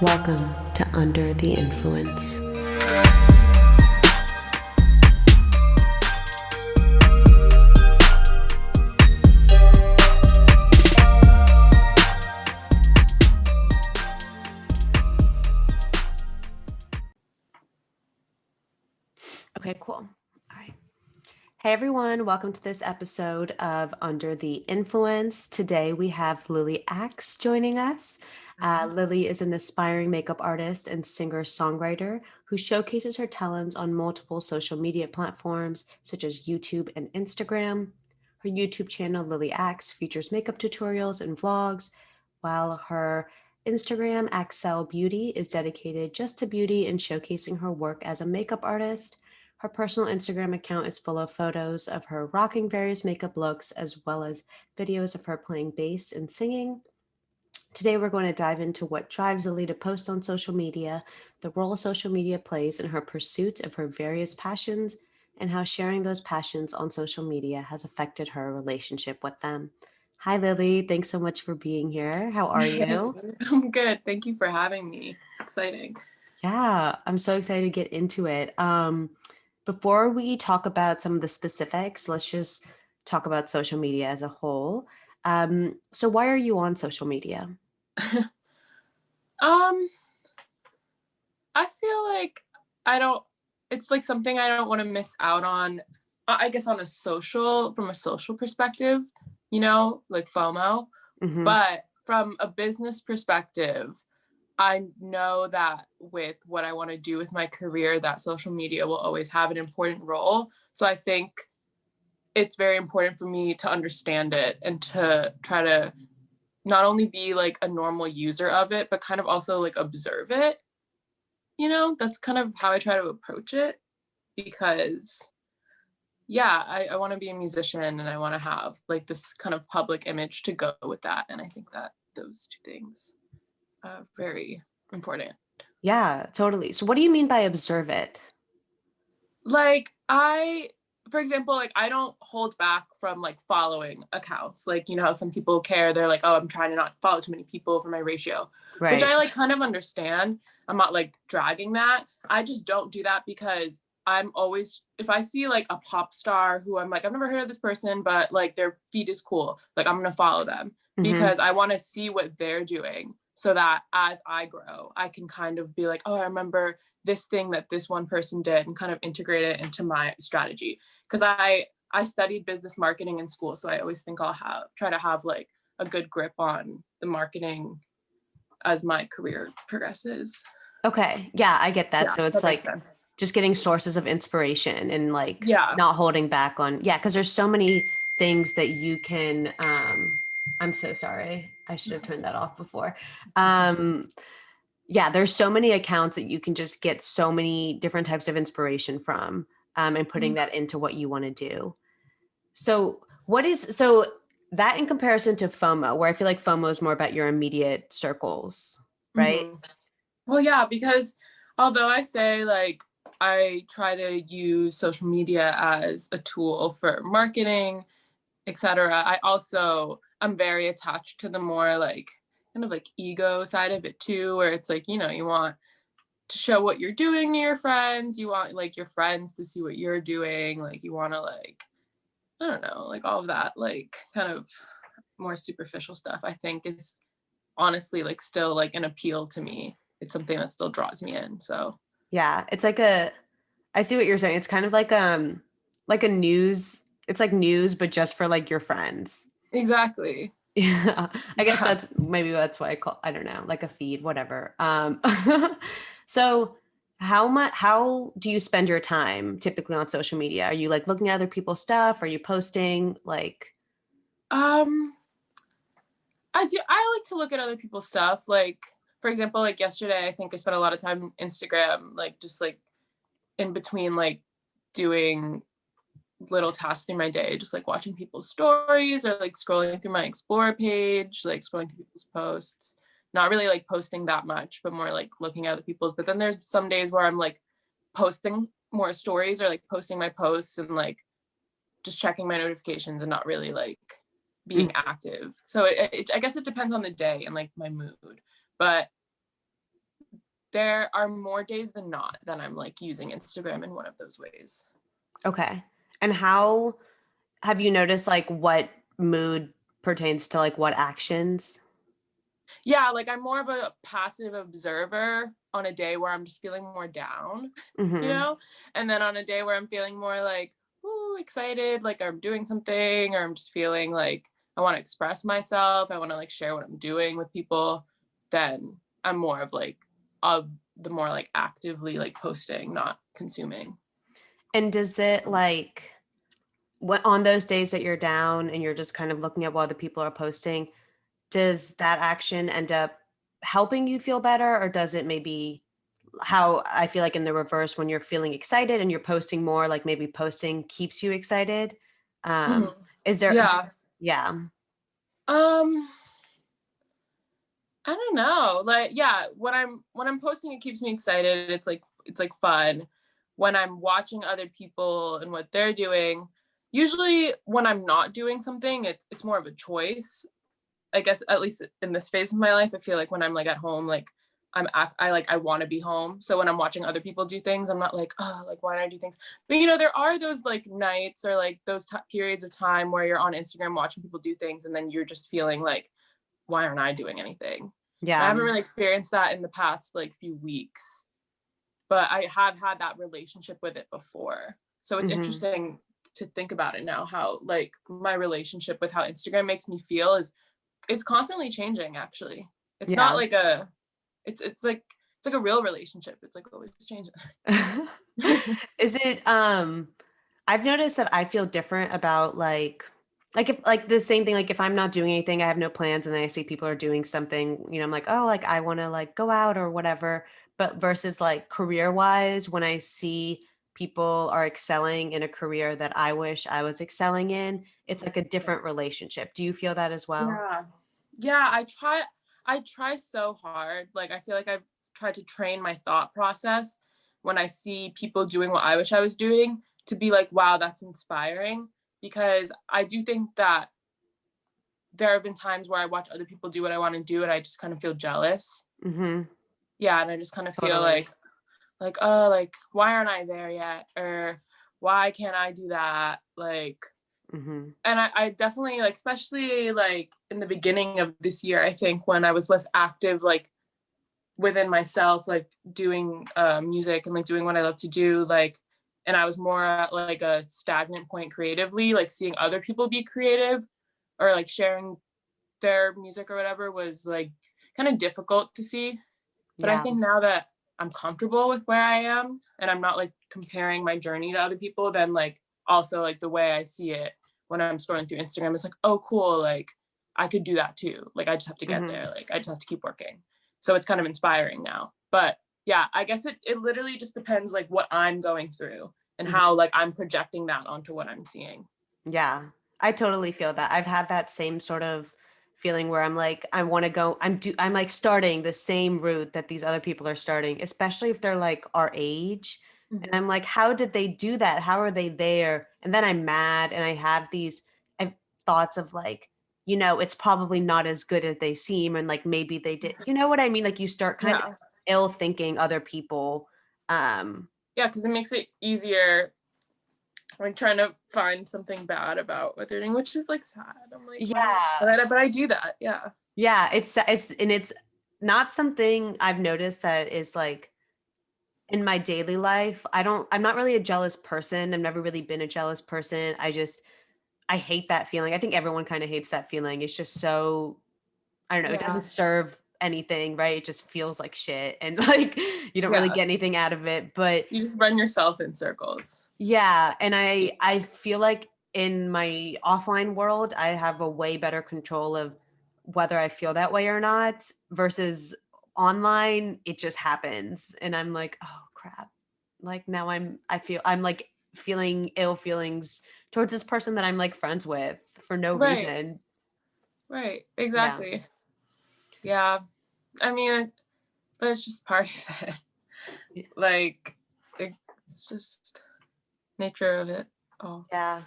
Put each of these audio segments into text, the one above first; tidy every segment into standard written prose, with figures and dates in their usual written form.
Welcome to Under the Influence. Okay, cool. All right. Hey everyone, welcome to this episode of Under the Influence. Today we have Lilly Axe joining us. Lilly is an aspiring makeup artist and singer-songwriter who showcases her talents on multiple social media platforms such as YouTube and Instagram. Her YouTube channel, Lilly Axe, features makeup tutorials and vlogs, while her Instagram, Axel Beauty, is dedicated just to beauty and showcasing her work as a makeup artist. Her personal Instagram account is full of photos of her rocking various makeup looks, as well as videos of her playing bass and singing. Today, we're going to dive into what drives Lilly to post on social media, the role social media plays in her pursuit of her various passions, and how sharing those passions on social media has affected her relationship with them. Hi, Lilly. Thanks so much for being here. How are you? I'm good. Thank you for having me. It's exciting. Yeah, I'm so excited to get into it. Before we talk about some of the specifics, let's just talk about social media as a whole. So why are you on social media? um, I feel like I don't it's like something I don't want to miss out on. I guess from a social perspective, like FOMO. Hmm. But from a business perspective, I know that with what I want to do with my career, that social media will always have an important role. So I think it's very important for me to understand it and to try to not only be like a normal user of it, but kind of also like observe it. That's kind of how I try to approach it because, yeah, I want to be a musician and I want to have like this kind of public image to go with that. And I think that those two things are very important. Yeah, totally. So what do you mean by observe it? Like, for example, like I don't hold back from like following accounts. Like, how some people care. They're like, oh, I'm trying to not follow too many people for my ratio, which Right. I like kind of understand. I'm not like dragging that. I just don't do that because I'm always, if I see like a pop star who I'm like, I've never heard of this person, but like their feed is cool, like I'm going to follow them Hmm. because I want to see what they're doing so that as I grow, I can kind of be like, oh, I remember this thing that this one person did and kind of integrate it into my strategy. Because I studied business marketing in school, so I always think try to have like a good grip on the marketing as my career progresses. Okay. Yeah, I get that. Yeah, So it's that makes like sense. just getting sources of inspiration and like Yeah. not holding back on, yeah, because there's so many things that you can I'm so sorry. I should have turned that off before. Um yeah, there's so many accounts that you can just get so many different types of inspiration from, and putting that into what you want to do. So that in comparison to FOMO, where I feel like FOMO is more about your immediate circles, right? Mm-hmm. Well, yeah, because although I say like I try to use social media as a tool for marketing, etc. I'm very attached to the more like kind of like ego side of it too, where it's like, you want to show what you're doing to your friends. You want like your friends to see what you're doing. Like you want to like, I don't know, like all of that, like kind of more superficial stuff, I think is honestly like still like an appeal to me. It's something that still draws me in. So Yeah, it's like a I see what you're saying. It's kind of like a news, it's like news but just for like your friends. exactly. Yeah. I guess Yeah. that's why I don't know, like a feed, whatever. So how do you spend your time typically on social media? Are you like looking at other people's stuff? Are you posting like Um, I like to look at other people's stuff. Like, for example, like yesterday, I think I spent a lot of time on Instagram, like just like in between like doing little tasks in my day, just like watching people's stories or like scrolling through my explore page, like scrolling through people's posts. Not really like posting that much, but more like looking at other people's. But then there's some days where I'm like posting more stories or like posting my posts and like just checking my notifications and not really like mm, being active. So I guess it depends on the day and like my mood. But there are more days than not that I'm like using Instagram in one of those ways. Okay. And how have you noticed like what mood pertains to like what actions? Yeah, like I'm more of a passive observer on a day where I'm just feeling more down, you Mm-hmm. know? And then on a day where I'm feeling more like, ooh, excited, like I'm doing something, or I'm just feeling like I want to express myself, I want to like share what I'm doing with people, then I'm more of the more like actively like posting, not consuming. And does it like what on those days that you're down and you're just kind of looking at what other people are posting, does that action end up helping you feel better, or does it maybe how I feel like in the reverse when you're feeling excited and you're posting more, like maybe posting keeps you excited? Mhm. Is there Yeah. yeah. Um, I don't know. Like, yeah, when I'm posting, it keeps me excited. It's like fun. When I'm watching other people and what they're doing, usually when I'm not doing something, it's more of a choice. I guess at least in this phase of my life, I feel like when I'm like at home, like I want to be home. So when I'm watching other people do things, I'm not like, oh, like why don't I do things? But you know, there are those like nights or like those periods of time where you're on Instagram watching people do things, and then you're just feeling like, why aren't I doing anything? And I Yeah. haven't really experienced that in the past like few weeks, but I have had that relationship with it before. So it's Hmm. interesting to think about it now, how like my relationship with how Instagram makes me feel is it's constantly changing actually. It's not Yeah. like a it's like a real relationship. It's like always changing. Is it I've noticed that I feel different about like if like the same thing, like if I'm not doing anything, I have no plans and then I see people are doing something, I'm like, oh, like I want to like go out or whatever. But versus like career wise, when I see people are excelling in a career that I wish I was excelling in, it's like a different relationship. Do you feel that as well? Yeah. Yeah, I try so hard. Like I feel like I've tried to train my thought process when I see people doing what I wish I was doing to be like, wow, that's inspiring. Because I do think that there have been times where I watch other people do what I want to do and I just kind of feel jealous. Mm-hmm. Yeah, and I just kind of feel Totally. like oh, like why aren't I there yet? Or why can't I do that? Like Mm-hmm. and I definitely like, especially like in the beginning of this year, I think when I was less active, like within myself, like doing music and like doing what I love to do, like, and I was more at like a stagnant point creatively, like seeing other people be creative or like sharing their music or whatever was like kind of difficult to see. But I Yeah. think now that I'm comfortable with where I am and I'm not like comparing my journey to other people, then like also like the way I see it when I'm scrolling through Instagram is like, oh cool, like I could do that too. Like I just have to get Mm-hmm. there. Like I just have to keep working. So it's kind of inspiring now. But yeah, I guess it literally just depends like what I'm going through and how like I'm projecting that onto what I'm seeing. Yeah, I totally feel that. I've had that same sort of feeling where I'm like, I want to go, I'm like starting the same route that these other people are starting, especially if they're like our age. And Mhm. I'm like, how did they do that? How are they there? And then I'm mad and I have these I thoughts of like, it's probably not as good as they seem. And like, maybe they did, you know what I mean? Like you start kind of Yeah. ill thinking other people. Um, Yeah, because it makes it easier like trying to find something bad about what they're doing, which is like sad. I'm like, why? yeah. But I do that. Yeah. Yeah, it's not something I've noticed that is like in my daily life. I'm not really a jealous person. I've never really been a jealous person. I hate that feeling. I think everyone kind of hates that feeling. It's just so I don't know, it Yeah. doesn't serve anything, right? It just feels like shit and like you don't really Yeah. get anything out of it. But You just run yourself in circles. yeah, and I feel like in my offline world, I have a way better control of whether I feel that way or not versus online, it just happens and I'm like, "Oh crap." Like now I'm like feeling ill feelings towards this person that I'm like friends with for no Right. reason. Right. Yeah. Exactly. Yeah. I mean, but it's just part of it. Y- Like, it's just nature of it. Oh. Yeah,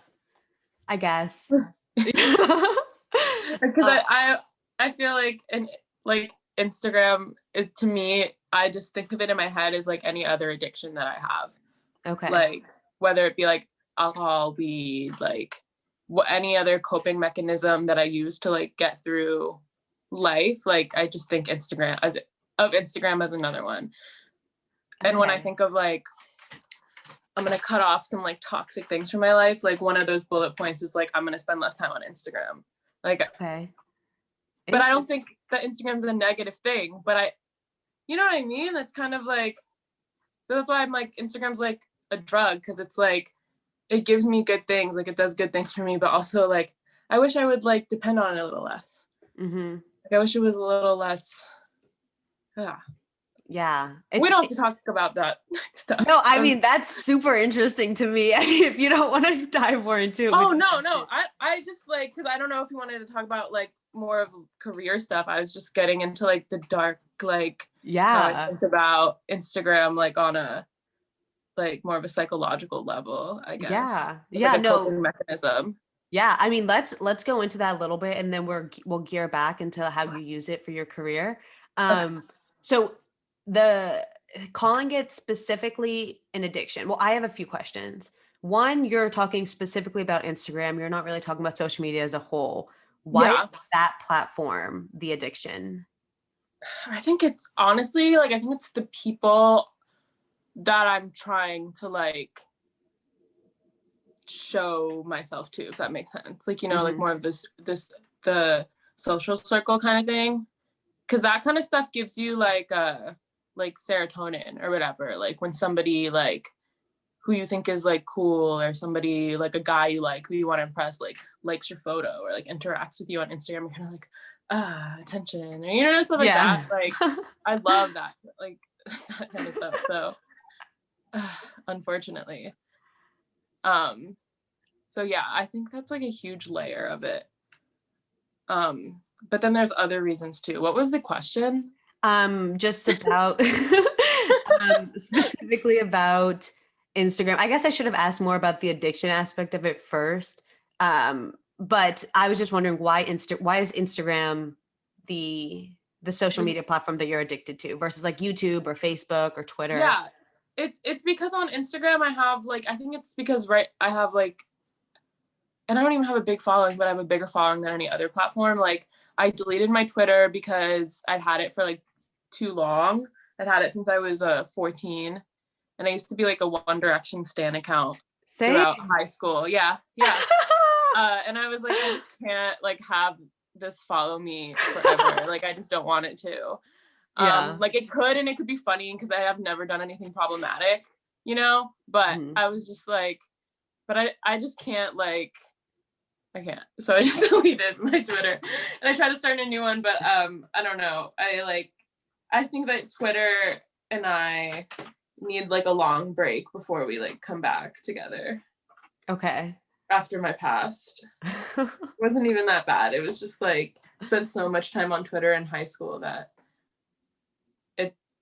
I guess. Because Uh, I feel like and like Instagram is to me I just think of it in my head as like any other addiction that I have. Okay. Like whether it be like alcohol, weed, like any other coping mechanism that I use to like get through life. Like I just think Instagram as another one. And when I Okay. think of like I'm gonna cut off some like toxic things from my life, like one of those bullet points is like I'm gonna spend less time on Instagram. Like, Okay. but I don't Interesting. think that Instagram's a negative thing. But you know what I mean? That's kind of like, so that's why I'm like Instagram's like a drug, because it's like it gives me good things, like it does good things for me, but also like I wish I would like depend on it a little less. Mm-hmm. Like I wish it was a little less. Yeah. Yeah. We don't have to talk about that stuff. No, I mean, that's super interesting to me. I mean, if you don't want to dive more into it, we Oh can no, touch no. it. I just like, because I don't know if you wanted to talk about like more of career stuff. I was just getting into like the dark, like how I Yeah. think about Instagram, like on a like more of a psychological level, I guess. Yeah. It's like Yeah. a No. coping mechanism. Yeah. I mean, let's go into that a little bit and then we'll gear back into how you use it for your career. Okay. So the calling it specifically an addiction. Well, I have a few questions. One, you're talking specifically about Instagram. You're not really talking about social media as a whole. Why Yeah. is that platform the addiction? I think it's honestly like, I think it's the people that I'm trying to like show myself to, if that makes sense. Like, you know, like Hmm. more of the social circle kind of thing. Cause that kind of stuff gives you like serotonin or whatever. Like when somebody like who you think is like cool, or somebody like a guy you like who you want to impress, like likes your photo or like interacts with you on Instagram, you're kind of like, attention, or you know, stuff like that. Yeah. Like I love that, like that kind of stuff. So unfortunately. Um so yeah, I think that's like a huge layer of it. But then there's other reasons too. What was the question? Just about specifically about Instagram. I guess I should have asked more about the addiction aspect of it first. But I was just wondering why is Instagram the social media platform that you're addicted to versus like YouTube or Facebook or Twitter? Yeah, it's because on Instagram I have like, I think it's because, right, I have like, and I don't even have a big following, but I have a bigger following than any other platform. Like I deleted my Twitter because I'd had it for like too long. I'd had it since I was 14, and I used to be like a One Direction stan account Same. throughout high school. Yeah, yeah. And I was like, I just can't like have this follow me forever. Like I just don't want it to. Yeah. Like it could, and it could be funny because I have never done anything problematic, you know. But Mhm. I was just like, but I just can't, like I can't. So I just deleted my Twitter, and I tried to start a new one, but I don't know. I think that Twitter and I need like a long break before we like come back together Okay. after my past. It wasn't even that bad. It was just like spent so much time on Twitter in high school that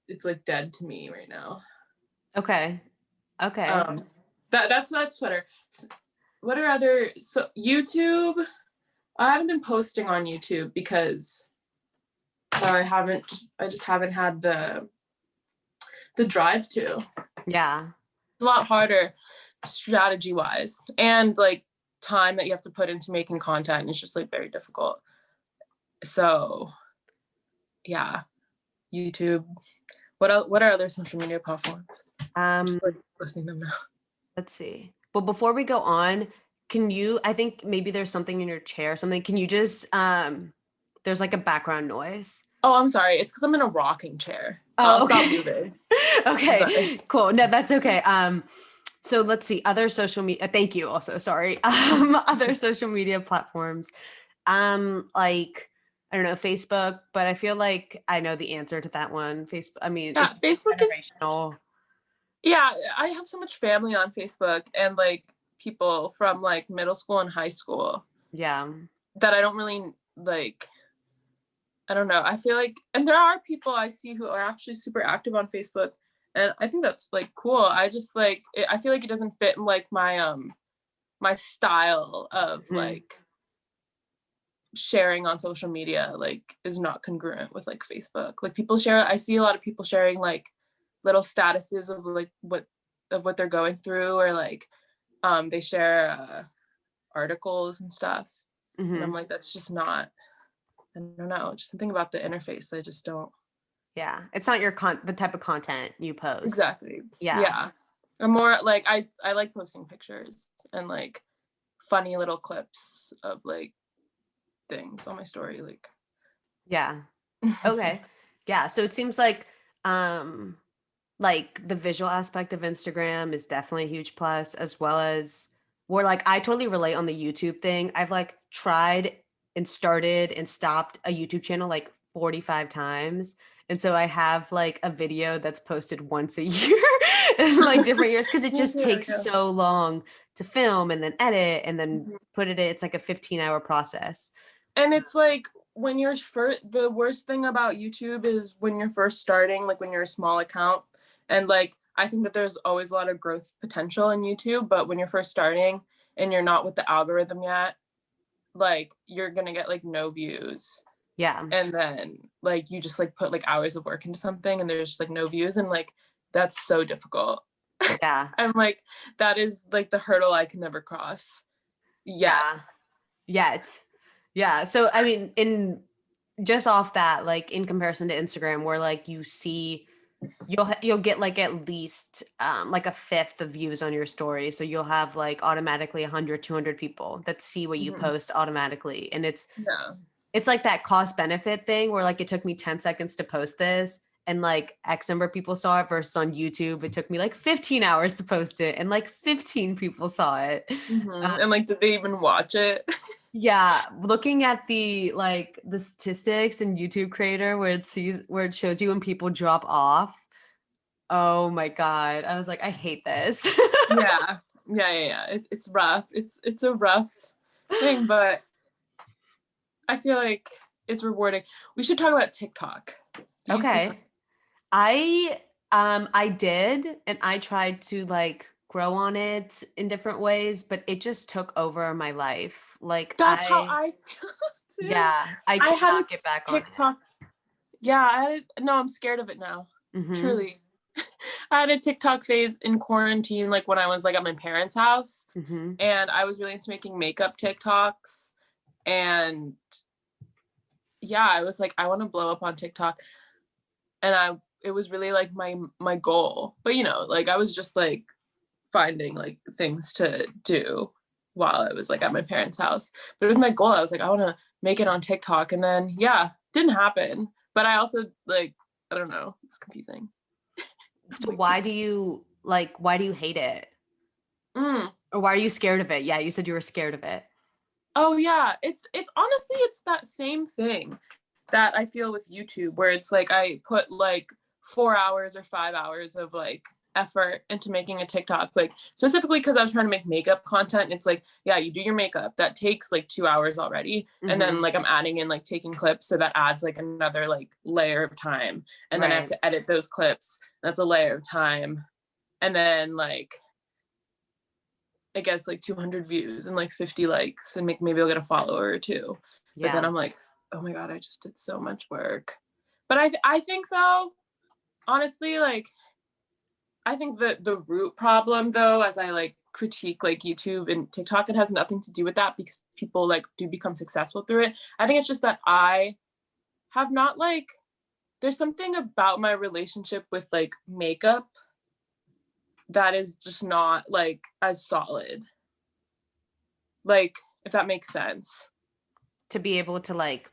it's like dead to me right now. Okay. Okay. Um, that's Twitter. What are other, so YouTube? I haven't been posting on YouTube because I just haven't had the drive to. It's Yeah. a lot harder strategy wise, and like time that you have to put into making content, and it's just like very difficult. So yeah, YouTube. What are other social media platforms? I'm Um just like listening to them now. Let's see. But before we go on, I think maybe there's something in your chair or something. Can you just there's like a background noise. Oh, I'm sorry. It's because I'm in a rocking chair. I'll Oh, stop okay. moving. I'm sorry. Okay. Cool. No, that's okay. So let's see. Other social media thank you also, sorry. Other social media platforms. Like I don't know, Facebook, but I feel like I know the answer to that one. Facebook, I mean, Yeah, it's just Facebook is, generational. yeah, I have so much family on Facebook, and like people from like middle school and high school Yeah. that I don't really like. I don't know. I feel like, and there are people I see who are actually super active on Facebook, and I think that's like cool. I just like I feel like it doesn't fit in like my style of Mhm. like sharing on social media like is not congruent with like Facebook. Like people share, I see a lot of people sharing like little statuses of like what they're going through, or like they share articles and stuff. And I'm Mm-hmm. like, that's just not, I don't know, just something about the interface. I just don't. Yeah. It's not the type of content you post. Exactly. Yeah. Yeah. I'm more like, I like posting pictures and like funny little clips of like things on my story. Like, Yeah. Okay. Yeah. So it seems like the visual aspect of Instagram is definitely a huge plus, as well as where like I totally relate on the YouTube thing. I've like tried and started and stopped a YouTube channel like 45 times. And so I have like a video that's posted once a year in like different years because it just takes yeah. so long to film and then edit and then Mhm. put it in. It's like a 15-hour process. And it's like when you're first, the worst thing about YouTube is when you're first starting, like when you're a small account. And like, I think that there's always a lot of growth potential in YouTube, but when you're first starting and you're not with the algorithm yet, like you're gonna get like no views. Yeah. And then like you just like put like hours of work into something and there's just like no views, and like that's so difficult. Yeah. I'm like, that is like the hurdle I can never cross yet. Yeah. Yet. Yeah. So I mean, in just off that, like in comparison to Instagram, where like you see you'll get like at least like a fifth of views on your story. So you'll have like automatically 100, 200 people that see what you Mhm. post automatically. And Yeah. it's like that cost benefit thing where like it took me 10 seconds to post this and like X number of people saw it, versus on YouTube it took me like 15 hours to post it and like 15 people saw it. And like, did they even watch it? Yeah, looking at the statistics in YouTube Creator where it shows you when people drop off. Oh my God. I was like, I hate this. Yeah. It's rough. It's a rough thing, but I feel like it's rewarding. We should talk about TikTok. Do you use TikTok? Okay. I did, and I tried to like grow on it in different ways, but it just took over my life. Like That's how I feel too. yeah, I I had a cannot get back on it. TikTok. Yeah, I had no, I'm scared of it now. Mm-hmm. Truly. I had a TikTok phase in quarantine, like when I was like at my parents' house, Mm-hmm. and I was really into making makeup TikToks. And yeah, I was like, I want to blow up on TikTok. And it was really like my goal. But you know, like I was just like finding like things to do while I was like at my parents' house. But it was my goal. I was like, I want to make it on TikTok. And then yeah, didn't happen. But I also like, I don't know, it's confusing. So why do you hate it? Mm. Or why are you scared of it? Yeah, you said you were scared of it. Oh yeah, it's honestly it's that same thing that I feel with YouTube, where it's like I put like 4 hours or 5 hours of like effort into making a TikTok, like specifically because I was trying to make makeup content. It's like, yeah, you do your makeup, that takes like 2 hours already. And Mm-hmm. then like I'm adding in like taking clips, so that adds like another like layer of time. And then I have Right. to edit those clips. That's a layer of time. And then like it gets like 200 views and like 50 likes, and maybe I'll get a follower or two. But then Yeah. I'm like, oh my God, I just did so much work. But I think though, honestly, like I think that the root problem though, as I like critique like YouTube and TikTok, it has nothing to do with that, because people like do become successful through it. I think it's just that I have not like, there's something about my relationship with like makeup that is just not like as solid. Like, if that makes sense. To be able to like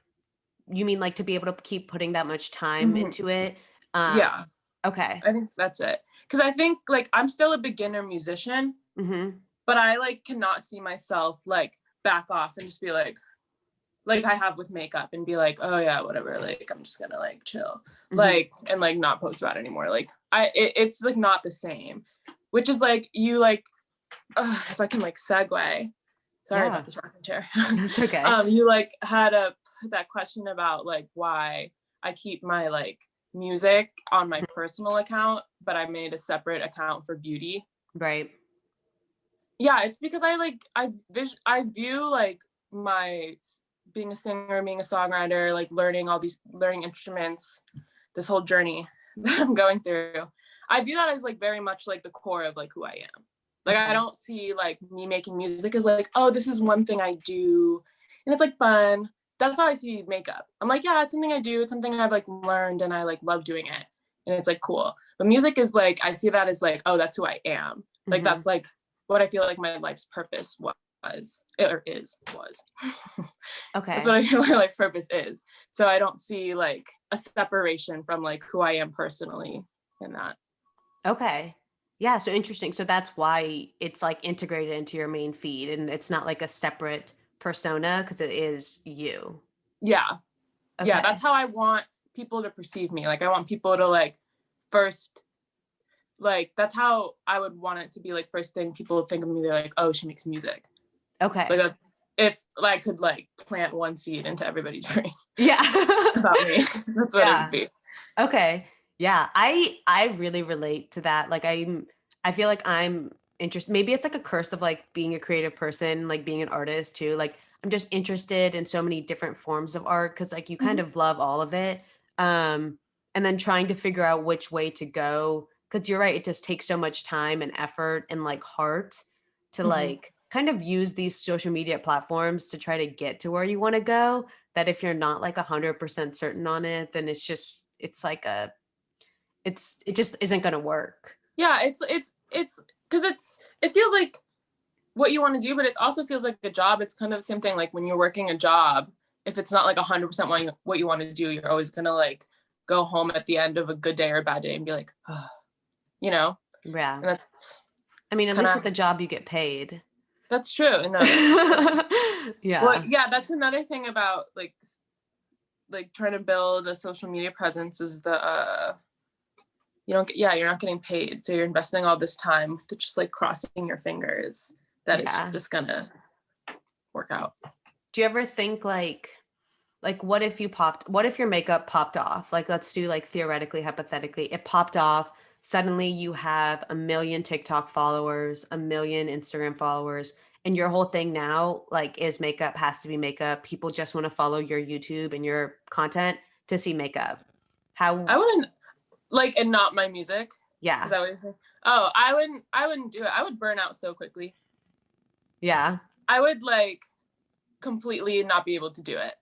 you mean like to be able to keep putting that much time Mhm. into it? Yeah, Okay. I think that's it. Because I think like I'm still a beginner musician, Mm-hmm. but I like cannot see myself like back off and just be like I have with makeup, and be like, oh yeah, whatever. Like I'm just gonna like chill, Mm-hmm. like, and like not post about it anymore. Like it's like not the same. Which is like you like, if I can like segue. Sorry Yeah. about this rocking chair. It's okay. You like had that question about like why I keep my like music on my Mhm. personal account, but I made a separate account for beauty. Right. Yeah, it's because I like I view like my being a singer, being a songwriter, like learning instruments, this whole journey that I'm going through, I view that as like very much like the core of like who I am. Like I Okay. don't see like me making music as like, oh, this is one thing I do and it's like fun. That's how I see makeup. I'm like, yeah, it's something I do. It's something I've like learned and I like love doing it. And it's like cool. But music is like, I see that as like, oh, that's who I am. Like Mm-hmm. that's like what I feel like my life's purpose was. That's what Okay. I feel my life purpose is. So I don't see like a separation from like who I am personally in that. Okay. Yeah, so interesting. So that's why it's like integrated into your main feed and it's not like a separate persona because it is you. Yeah. Yeah. That's Okay. how I want people to perceive me. Like I want people to like first, like that's how I would want it to be. Like first thing people think of me, they're like, oh, she makes music. Like Okay. if I could like plant one seed into everybody's brain Yeah. about me, that's what it would Yeah. be. Okay. Yeah. I really relate to that. Like I feel like I'm interested. Maybe it's like a curse of like being a creative person, like being an artist too. Like I'm just interested in so many different forms of art because like you kind Mhm. of love all of it. Um, and then trying to figure out which way to go. Because you're right, it just takes so much time and effort and like heart to Mhm. like kind of use these social media platforms to try to get to where you want to go. That if you're not like 100% certain on it, then it's like it just isn't going to work. Yeah, it's because it feels like what you want to do, but it also feels like a job. It's kind of the same thing. Like when you're working a job, if it's not like 100% what you want to do, you're always gonna like go home at the end of a good day or a bad day and be like, oh, you know, Yeah. and that's I mean, at kind least of with a job you get paid. that's true. No, that's true. Well, Yeah. yeah, that's another thing about like trying to build a social media presence is the you're not getting paid, so you're investing all this time to just like crossing your fingers that it's Yeah. just gonna work out. Do you ever think like what if your makeup popped off? Like let's do like theoretically, hypothetically, it popped off. Suddenly you have a million TikTok followers, a million Instagram followers, and your whole thing now like is makeup has to be makeup. People just want to follow your YouTube and your content to see makeup. How I wouldn't like, and not my music. Is yeah. that what you're saying? Oh, I wouldn't do it. I would burn out so quickly. Yeah. I would like completely not be able to do it.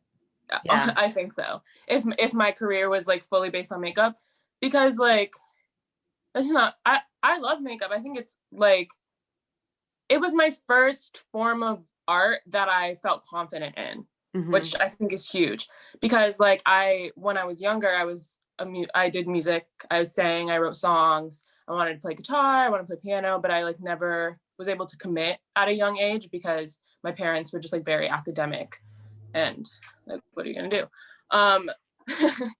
Yeah. I think so. If my career was like fully based on makeup, because like that's not I love makeup. I think it's like it was my first form of art that I felt confident in, Mhm. which I think is huge because like when I was younger, I did music, I sang, I wrote songs, I wanted to play guitar, I wanted to play piano, but I like never was able to commit at a young age because my parents were just like very academic and like what are you going to do? Um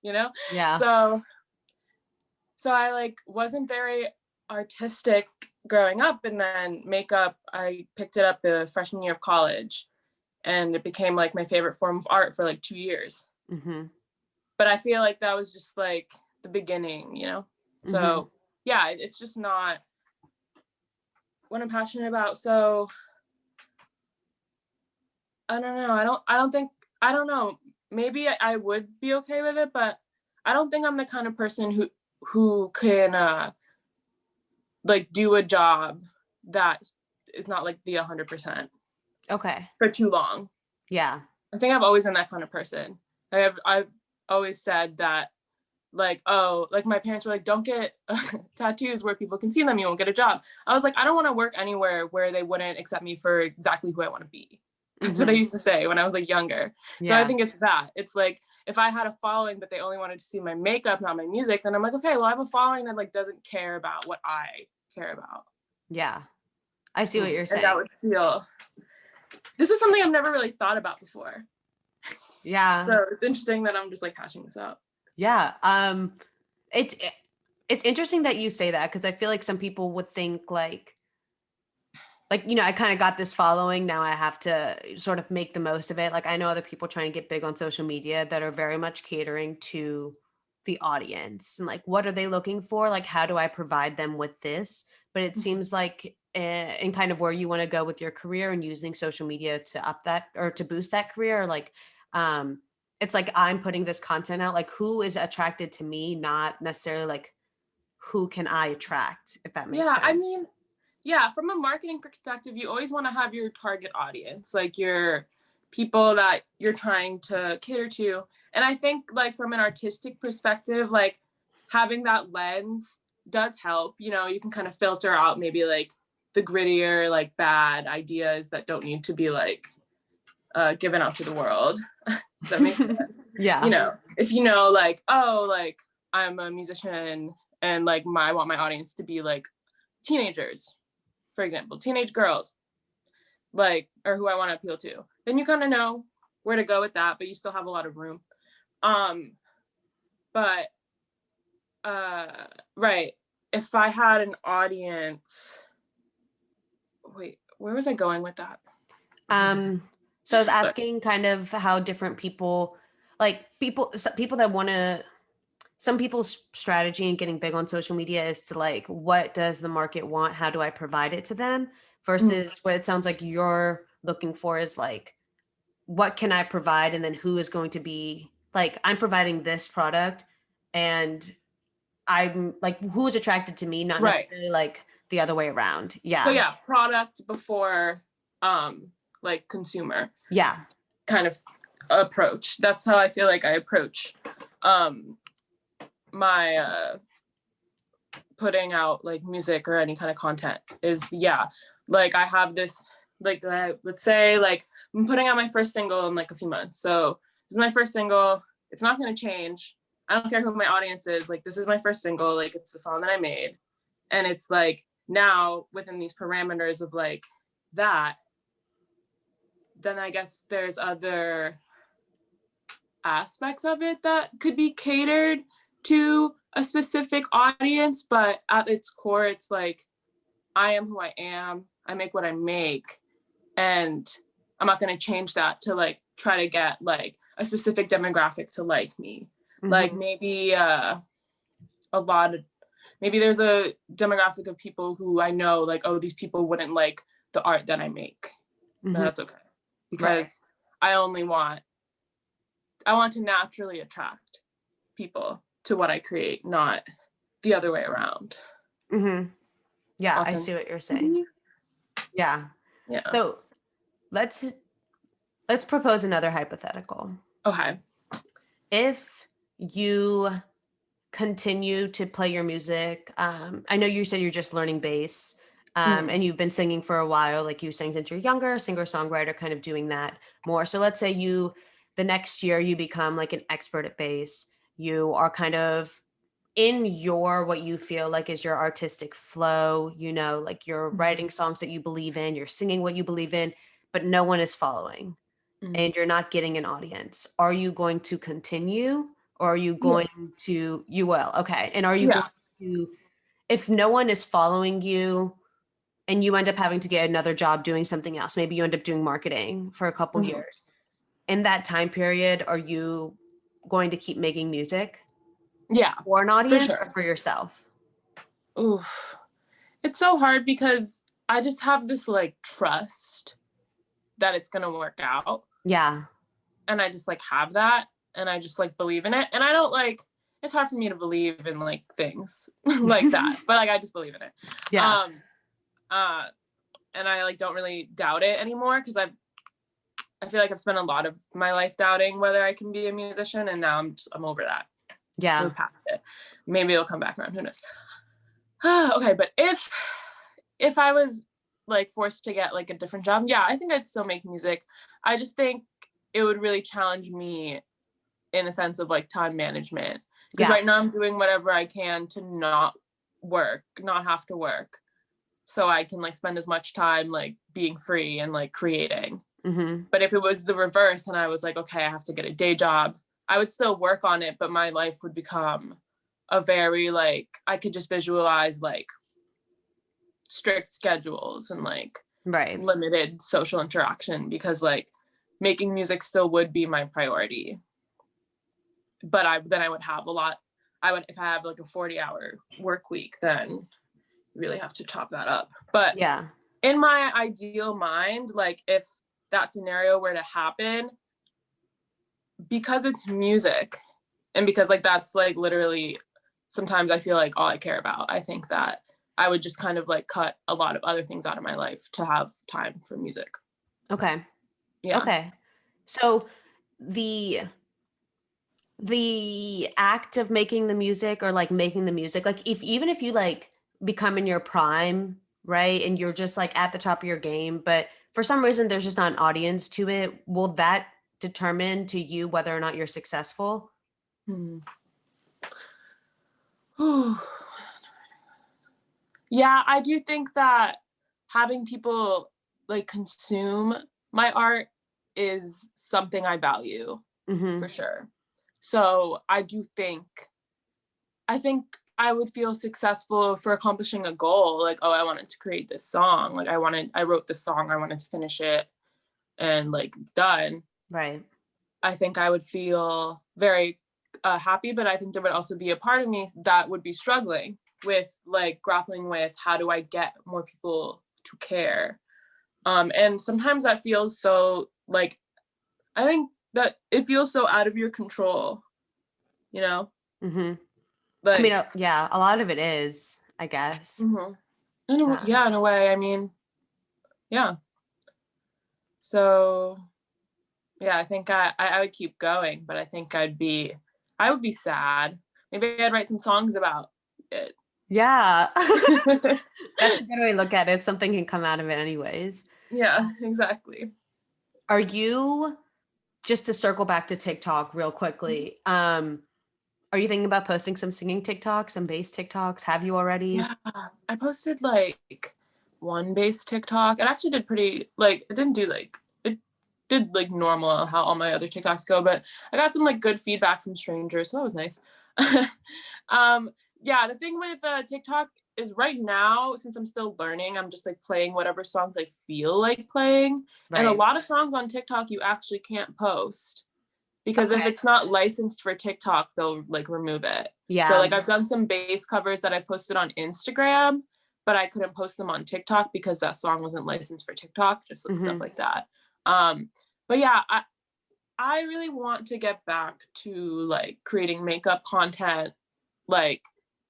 you know? Yeah. So I like wasn't very artistic growing up, and then makeup I picked it up the freshman year of college and it became like my favorite form of art for like 2 years. Mhm. But I feel like that was just like the beginning, you know? Mhm. So yeah, it's just not what I'm passionate about. So I don't know. I don't know. Maybe I would be okay with it, but I don't think I'm the kind of person who can like do a job that is not like the 100% Okay. for too long. Yeah. I think I've always been that kind of person. I've always said that like, oh, like my parents were like, don't get tattoos where people can see them, you won't get a job. I was like, I don't want to work anywhere where they wouldn't accept me for exactly who I want to be. That's what I Mhm. used to say when I was like younger. So I Yeah. think it's that. It's like if I had a following but they only wanted to see my makeup, not my music, then I'm like, okay, well I have a following that like doesn't care about what I care about. Yeah. I see what you're And that saying. would feel this is something I've never really thought about before. Yeah. So it's interesting that I'm just like hashing this out. Yeah. It's it's interesting that you say that because I feel like some people would think like I kind of got this following, now I have to sort of make the most of it. Like I know other people trying to get big on social media that are very much catering to the audience and like what are they looking for? Like how do I provide them with this? But it seems like in kind of where you want to go with your career and using social media to up that or to boost that career, like it's like I'm putting this content out, like who is attracted to me, not necessarily like who can I attract, if that makes Yeah, I sense. mean, yeah, from a marketing perspective, you always want to have your target audience, like your people that you're trying to cater to. And I think like from an artistic perspective, like having that lens does help. You know, you can kind of filter out maybe like the grittier, like bad ideas that don't need to be like given out to the world. That makes sense. You Yeah. know, if you know like, oh, like I'm a musician and like I want my audience to be like teenagers, for example, teenage girls, like, or who I want to appeal to, then you kind of know where to go with that, but you still have a lot of room. Um, but right, if I had an audience, wait, where was I going with that? So I was Sorry. asking kind of how different people, like people that want to, some people's strategy in getting big on social media is to like, what does the market want? How do I provide it to them? Mm, Versus what it sounds like you're looking for is like, what can I provide? And then who is going to be like, I'm providing this product and I'm like, who's attracted to me, not right. necessarily like the other way around. So Yeah. yeah, product before like consumer Yeah. kind of approach. That's how I feel like I approach um my putting out like music or any kind of content is, yeah, like I have this like let's say like I'm putting out my first single in like a few months, so this is my first single, it's not going to change, I don't care who my audience is, like this is my first single, like it's the song that I made, and it's like now within these parameters of like that, then I guess there's other aspects of it that could be catered to a specific audience, but at its core it's like I am who I am, I make what I make, and I'm not going to change that to like try to get like a specific demographic to like me. Like Mm-hmm. maybe a lot of, maybe there's a demographic of people who I know like, oh, these people wouldn't like the art that I make. No, Mm-hmm. that's okay, Right. because I want to naturally attract people to what I create, not the other way around. Mm-hmm. Yeah, I see Authentic. what you're saying. Yeah. Yeah. So let's let's propose another hypothetical. Okay. If you continue to play your music, I know you said you're just learning bass, Mm. and you've been singing for a while, like you sang since you're younger, singer-songwriter, kind of doing that more. So let's say the next year you become like an expert at bass. You are kind of in your what you feel like is your artistic flow, like you're Mm. writing songs that you believe in, you're singing what you believe in, but no one is following Mm. and you're not getting an audience. Are you going to continue or are you Yeah. going to, you will, okay. And are you going Yeah. to, if no one is following you and you end up having to get another job doing something else, maybe you end up doing marketing for a couple Mhm. years, in that time period, are you going to keep making music Yeah, for an for audience or sure. for yourself? Oof. It's so hard because I just have this like trust that it's gonna work out. Yeah. And I just like have that and I just like believe in it. And I don't like, it's hard for me to believe in like things like that. But like I just believe in it. Yeah. Um uh and I like don't really doubt it anymore because I feel like I've spent a lot of my life doubting whether I can be a musician, and now I'm over that. Yeah. Move past it. Maybe it'll come back around. Who knows? Okay, but if I was like forced to get like a different job, yeah, I think I'd still make music. I just think it would really challenge me in a sense of like time management. Because Yeah. right now I'm doing whatever I can to not work, not have to work. So I can like spend as much time like being free and like creating. Mm-hmm. But if it was the reverse and I was like, okay, I have to get a day job, I would still work on it, but my life would become a very like, I could just visualize like strict schedules and like Right. limited social interaction, because like making music still would be my priority. But I would have a lot. I would, if I have like a 40-hour work week, then really have to chop that up. But Yeah. in my ideal mind, like if that scenario were to happen, because it's music and because like that's like literally sometimes I feel like all I care about, I think that I would just kind of like cut a lot of other things out of my life to have time for music. Okay. Yeah. Okay. So the act of making the music, or like making the music, like if even if you like become in your prime, right, and you're just like at the top of your game, but for some reason there's just not an audience to it, will that determine to you whether or not you're successful? Hmm. Yeah, I do think that having people like consume my art is something I value Mm-hmm. for sure. So I think I would feel successful for accomplishing a goal. Like, oh, I wanted to create this song. Like I wrote this song, I wanted to finish it and like it's done. Right. I think I would feel very happy, but I think there would also be a part of me that would be struggling with like grappling with how do I get more people to care. And sometimes that feels so like, I think that it feels so out of your control, you know? Mm-hmm. I mean, Like, yeah, a lot of it is, I guess. mhm. Um, Yeah, in a way, I mean, yeah. So yeah, I think I would keep going, but I think I would be sad. Maybe I'd write some songs about it. yeah. That's a good way to look at it. Something can come out of it anyways. Yeah, exactly. Are you, just to circle back to TikTok real Mhm. quickly, are you thinking about posting some singing TikToks, some bass TikToks? Have you already? Yeah, I posted like one bass TikTok. It actually did pretty like it didn't do like it did like normal how all my other TikToks go, but I got some like good feedback from strangers, so that was nice. um, yeah, the thing with TikTok is right now, since I'm still learning, I'm just like playing whatever songs I feel like playing. And a Right. lot of songs on TikTok you actually can't post because if Okay. it's not licensed for TikTok, they'll like remove it. So Yeah. like I've done some bass covers that I've posted on Instagram, but I couldn't post them on TikTok because that song wasn't licensed for TikTok, just like stuff Hmm. like that. Um, but yeah, I really want to get back to like creating makeup content like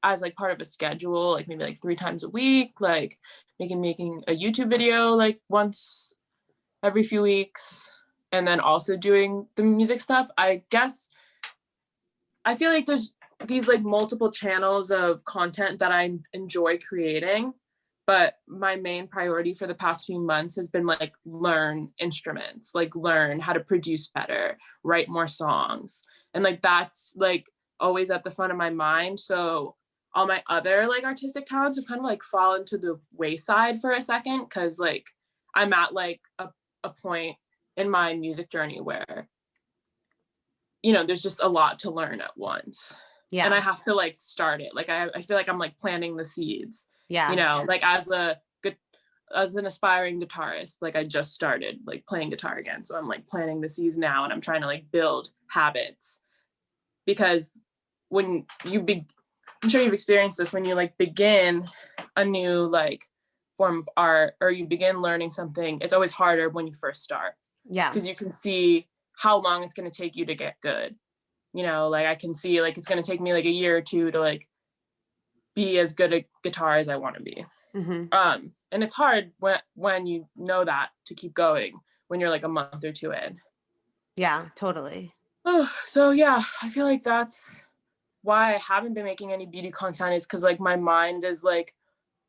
as like part of a schedule, like maybe like 3 times a week, like making a YouTube video like once every few weeks, and then also doing the music stuff. I guess I feel like there's these like multiple channels of content that I enjoy creating, but my main priority for the past few months has been like learn instruments, like learn how to produce better, write more songs. And like that's like always at the front of my mind. So all my other like artistic talents have kind of like fallen to the wayside for a second because like I'm at like a point in my music journey where there's just a lot to learn at once. And I Yeah. have to like start it. Like I feel like I'm like planting the seeds, Yeah. like as an aspiring guitarist, like I just started like playing guitar again. So I'm like planting the seeds now and I'm trying to like build habits because when I'm sure you've experienced this when you like begin a new like form of art or you begin learning something, it's always harder when you first start Yeah. because you can see how long it's going to take you to get good. Like I can see like it's going to take me like a year or two to like be as good at guitar as I want to be. Hmm. And it's hard when you know that to keep going when you're like a month or two in. Yeah, totally. So yeah, I feel like that's why I haven't been making any beauty content is because like my mind is like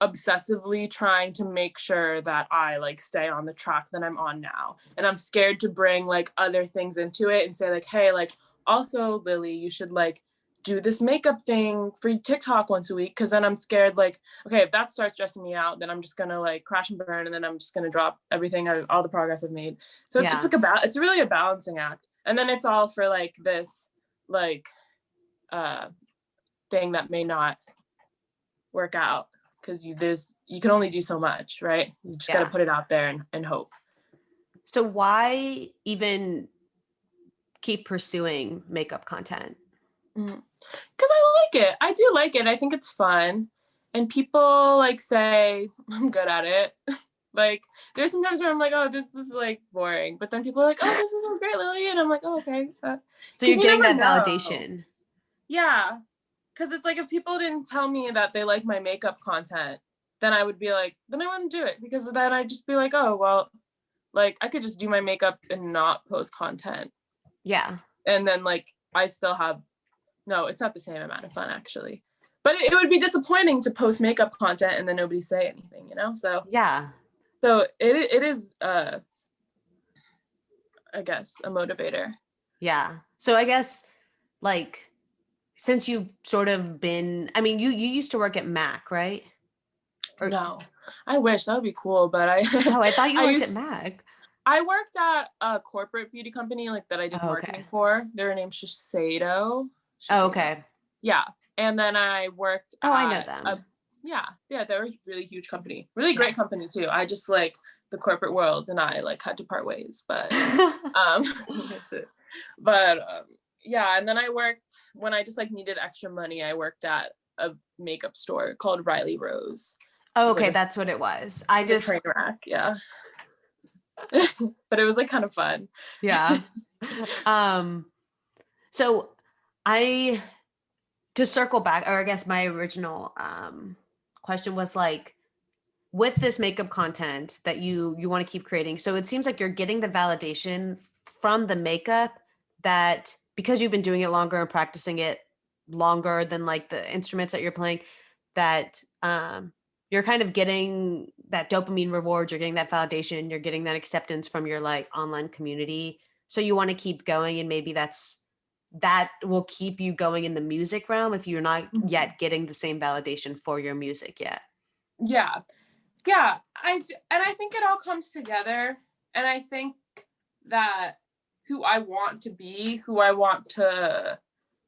obsessively trying to make sure that I like stay on the track that I'm on now. And I'm scared to bring like other things into it and say like, hey, like also Lily, you should like do this makeup thing for TikTok once a week. Cause then I'm scared like, okay, if that starts stressing me out, then I'm just gonna like crash and burn and then I'm just gonna drop everything, all the progress I've made. So it's Yeah. like it's really a balancing act. And then it's all for like this like uh thing that may not work out because you can only do so much, right? You just got to Yeah. put it out there and hope. So why even keep pursuing makeup content? Because I like it. I do like it. I think it's fun, and people like say I'm good at it. Like, there's sometimes where I'm like, oh, this is like boring. But then people are like, oh, this is so great, Lily. And I'm like, oh, okay. So Because you're you getting never that know. validation. Yeah. Because it's like, if people didn't tell me that they like my makeup content, then I would be like, then I wouldn't do it. Because then I'd just be like, oh, well, like, I could just do my makeup and not post content. Yeah. And then, like, I still have, no, it's not the same amount of fun, actually. But it would be disappointing to post makeup content and then nobody say anything, you know? So Yeah. so it is, I guess, a motivator. Yeah. So I guess like since you've sort of been, I mean, you used to work at Mac, right? Or No, I wish that would be cool, but oh, I thought you I worked at used Mac. I worked at a corporate beauty company like that I did Oh, okay. marketing for. Their name's Shiseido. Oh, Shiseido. okay. Yeah. And then I worked Oh, I know at a, them. yeah, they're a really huge company. Really Yeah. great company too. I just like the corporate world and I like had to part ways, but that's it. But yeah, and then I worked when I just like needed extra money, I worked at a makeup store called Riley Rose. It Oh, was like okay, a that's what it was. I just train wreck, yeah. But it was like kind of fun. yeah. Um so I to circle back, or I guess my original question was like with this makeup content that you want to keep creating. So it seems like you're getting the validation from the makeup that because you've been doing it longer and practicing it longer than like the instruments that you're playing, that you're kind of getting that dopamine reward, you're getting that validation, you're getting that acceptance from your like online community. So you want to keep going and maybe that will keep you going in the music realm if you're not Mhm. yet getting the same validation for your music yet. Yeah. Yeah, and I think it all comes together, and I think that who I want to be, who I want to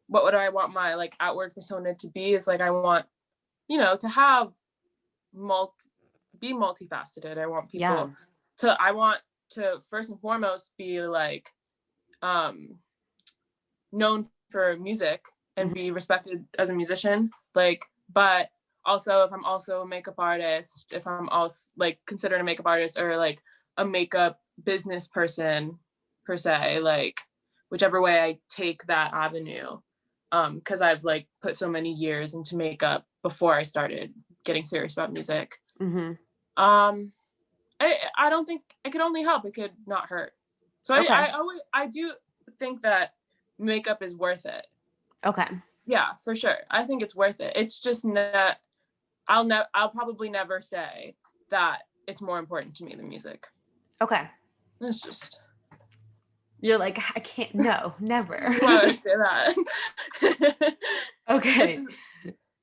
what would I want my like outward persona to be is like I want, to have multi be multifaceted. I want Yeah. people I want to first and foremost be like um known for music and Mhm. be respected as a musician, like, but also if I'm also a makeup artist, if I'm also like considered a makeup artist or like a makeup business person per se, like whichever way I take that avenue, because I've like put so many years into makeup before I started getting serious about music. Mhm. um I don't think it could only help, it could not hurt. So Okay. I do think that makeup is worth it. Okay. Yeah, for sure. I think it's worth it. It's just not I'll probably never say that it's more important to me than music. Okay. It's just You're like, I can't, no, never. why would I say that? It's Okay. just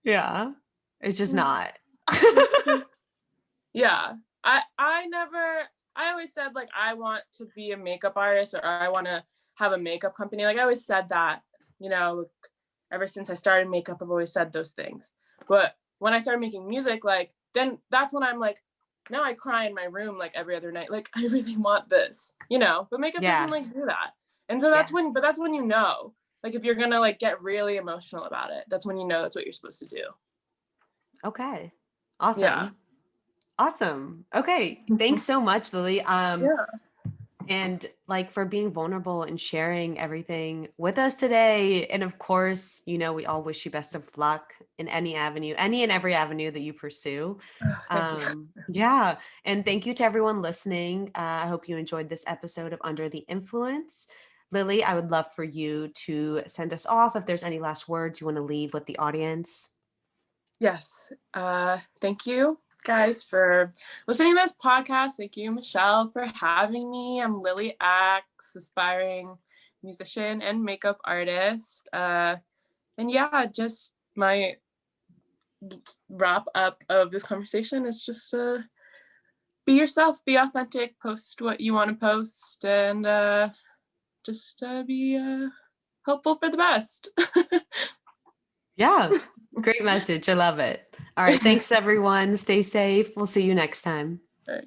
Yeah. It's just not. it's just yeah. I always said like I want to be a makeup artist or I want to have a makeup company. Like I always said that, ever since I started makeup, I've always said those things. But when I started making music, like then that's when I'm like, now I cry in my room like every other night. Like I really want this. But makeup doesn't Yeah. like do that. And so Yeah. that's when like if you're gonna like get really emotional about it, that's when that's what you're supposed to do. Okay. Yeah. Awesome. Awesome. Okay. Thanks so much, Lily. Yeah. And like for being vulnerable and sharing everything with us today. And of course, we all wish you best of luck in any avenue, any and every avenue that you pursue. Thank you. Yeah. And thank you to everyone listening. I hope you enjoyed this episode of Under the Influence. Lily, I would love for you to send us off if there's any last words you want to leave with the audience. Yes. Thank you guys for listening to this podcast. Thank you, Michelle, for having me. I'm Lily Axe, aspiring musician and makeup artist. And yeah, just my wrap up of this conversation is just be yourself, be authentic, post what you want to post, and just be hopeful for the best. Yeah. Great message. I love it. All right. Thanks, everyone. Stay safe. We'll see you next time. All right.